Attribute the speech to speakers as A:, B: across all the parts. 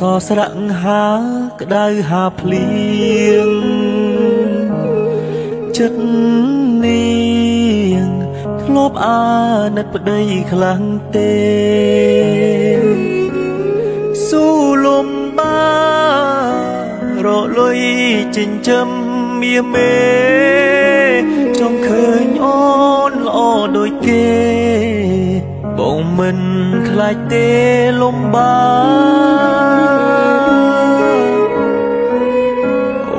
A: ស្រៈហាក្តៅហាភ្លៀងចិត្តនាងធ្លាប់អាណិតប្តីខ្លាំងទេស៊ូលំបារលុយចិញ្ចឹមមាមេចង់ឃើញអូនល្អដូចគេបងមិនខ្លាចទេលំបា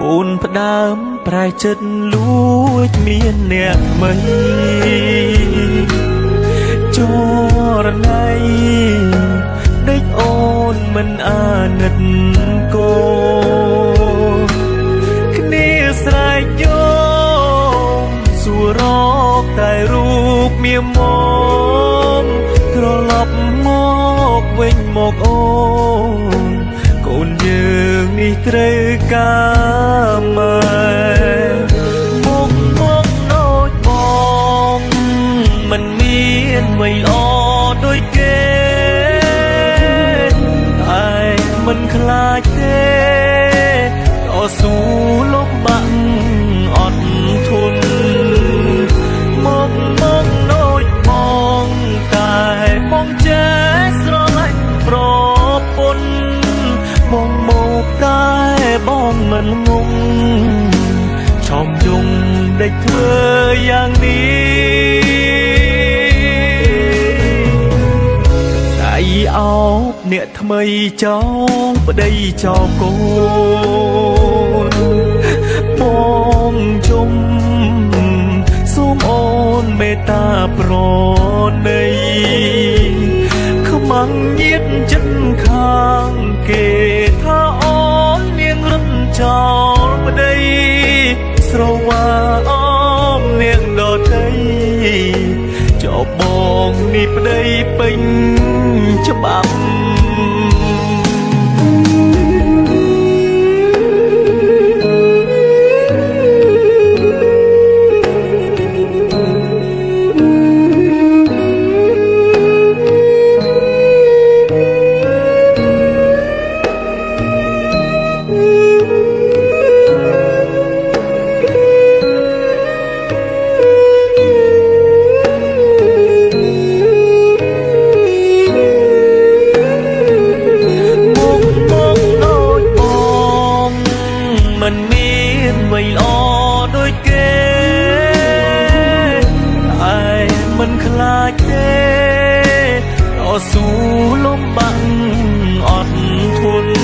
A: អូនផ្ដើមប្រែចិត្តលួចមានអ្នកថ្មីចរណៃដេកអូនមិនអាណិតកូនគ្នាស្រែកយោមសួររកតែរូបមាមកត្រឡប់មកវិញមកអូនកូនយើងនេះត្រូវការម៉ែមកដូចបងមិនមានអ្វីល្អដូចគេតែមិនខ្លាចទេតស៊ូលំបាក់អត់ធន់មកដូចបងតែបងចេះស្រឡាញ់ប្រពន្ធមកតែបងមិនងងឆោមយងដេកធ្វើយ៉ាងនេះដៃអោបអ្នកថ្មីចោលប្តីចោលកូនបងជុំសូមអូនមេត្តាប្រណីខ្មាំងញាតចិត្តខាងគេថាអូននាងរត់ចោលប្តីស្រវាអមនាងដតីចោលបងនេះប្តីពេញច្បាប់មិនមានអ្វីល្អដូចគេតែមិនខ្លាចទេតស៊ូលំបាក់អត់ធន់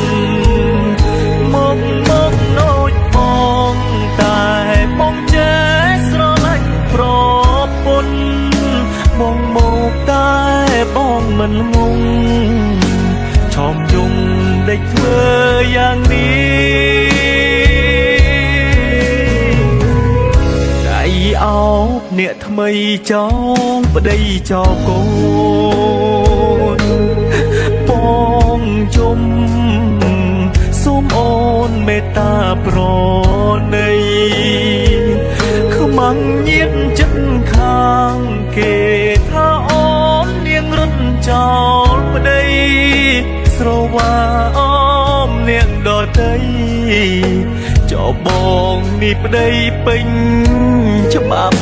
A: មកដូចបងតែបងចេះស្រឡាញ់ប្រពន្ធមកតែបងមិនងងឆោមយងដេកធ្វើយ៉ាងនេះអោបអ្នកថ្មីចោលប្តីចោលកូនបងជុំសូមអូនមេត្តាប្រណីខ្មាំងញាតចិត្តខាងគេថាអូននាងរត់ចោលប្តីស្រវាអមនាងដតីចោលបងនេះប្តីពេញច្បាប់